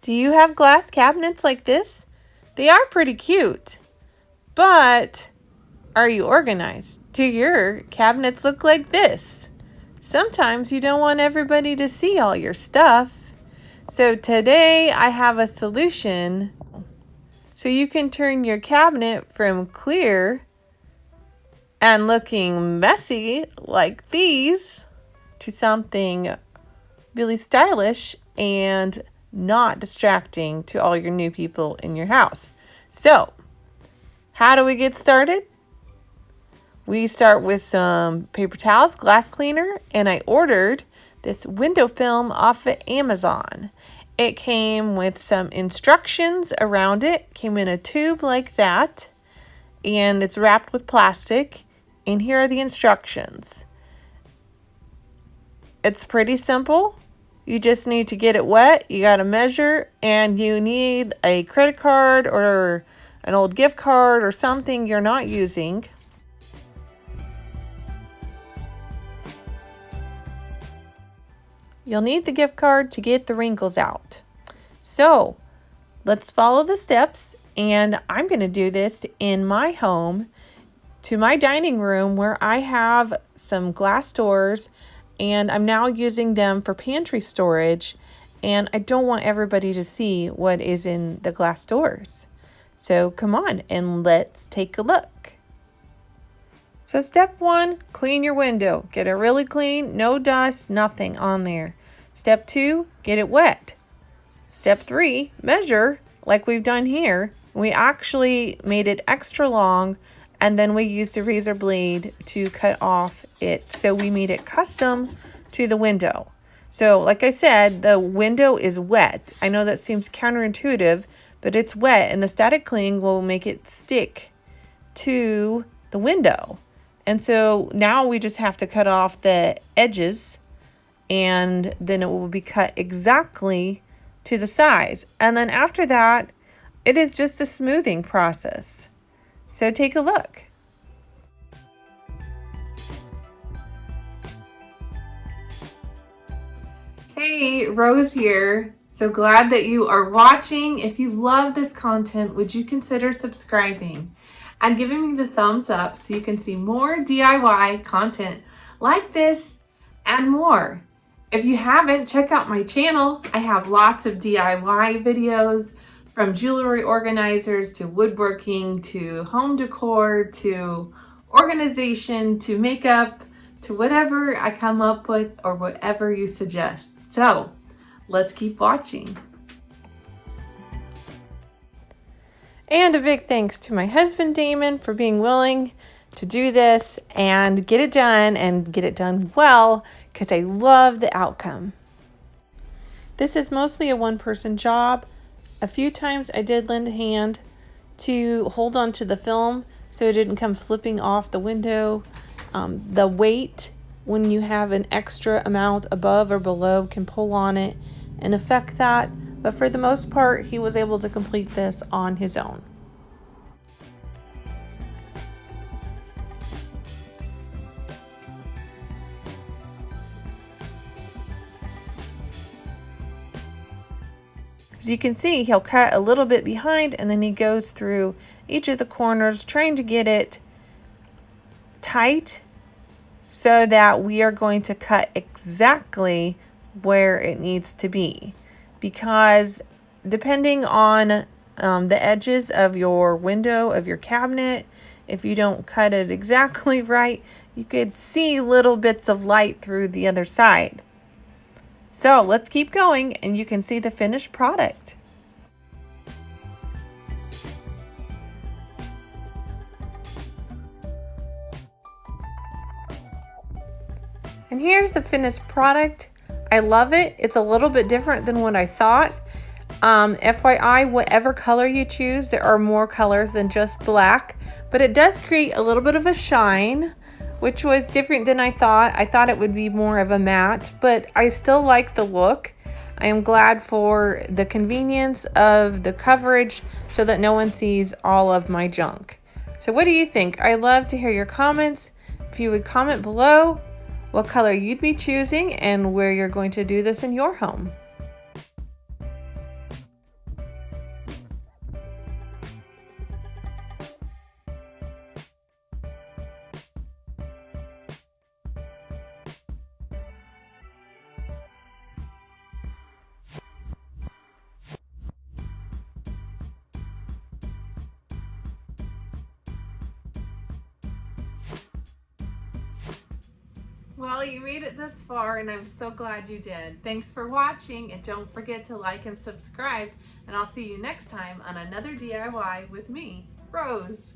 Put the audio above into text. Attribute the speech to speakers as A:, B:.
A: Do you have glass cabinets like this? They are pretty cute, but are you organized? Do your cabinets look like this? Sometimes you don't want everybody to see all your stuff. So today I have a solution so you can turn your cabinet from clear and looking messy like these to something really stylish and not distracting to all your new people in your house. So, how do we get started? We start with some paper towels, glass cleaner, and I ordered this window film off of Amazon. It came with some instructions around it, came in a tube like that, and it's wrapped with plastic, and here are the instructions. It's pretty simple. You just need to get it wet, you got to measure, and you need a credit card or an old gift card or something you're not using. You'll need the gift card to get the wrinkles out. So, let's follow the steps, and I'm going to do this in my home to my dining room where I have some glass doors, and I'm now using them for pantry storage, and I don't want everybody to see what is in the glass doors. So come on and let's take a look. So step 1, clean your window. Get it really clean, no dust, nothing on there. Step 2, get it wet. Step 3, measure like we've done here. We actually made it extra long, and then we used a razor blade to cut off it. So we made it custom to the window. So like I said, the window is wet. I know that seems counterintuitive, but it's wet, and the static cling will make it stick to the window. And so now we just have to cut off the edges, and then it will be cut exactly to the size. And then after that, it is just a smoothing process. So take a look. Hey, Rose here. So glad that you are watching. If you love this content, would you consider subscribing and giving me the thumbs up so you can see more DIY content like this and more. If you haven't, check out my channel. I have lots of DIY videos, from jewelry organizers to woodworking to home decor to organization to makeup to whatever I come up with or whatever you suggest. So let's keep watching. And a big thanks to my husband, Damon, for being willing to do this and get it done well, because I love the outcome. This is mostly a one-person job. A few times I did lend a hand to hold on to the film so it didn't come slipping off the window. The weight, when you have an extra amount above or below, can pull on it and affect that. But for the most part, he was able to complete this on his own. As you can see, he'll cut a little bit behind, and then he goes through each of the corners trying to get it tight so that we are going to cut exactly where it needs to be. Because depending on the edges of your window, of your cabinet, if you don't cut it exactly right, you could see little bits of light through the other side. So let's keep going, and you can see the finished product. And here's the finished product. I love it. It's a little bit different than what I thought. FYI, whatever color you choose, there are more colors than just black, but it does create a little bit of a shine, which was different than I thought. I thought it would be more of a matte, but I still like the look. I am glad for the convenience of the coverage so that no one sees all of my junk. So what do you think? I love to hear your comments. If you would comment below what color you'd be choosing and where you're going to do this in your home. Well, you made it this far and I'm so glad you did. Thanks for watching, and don't forget to like and subscribe, and I'll see you next time on another DIY with me, Rose.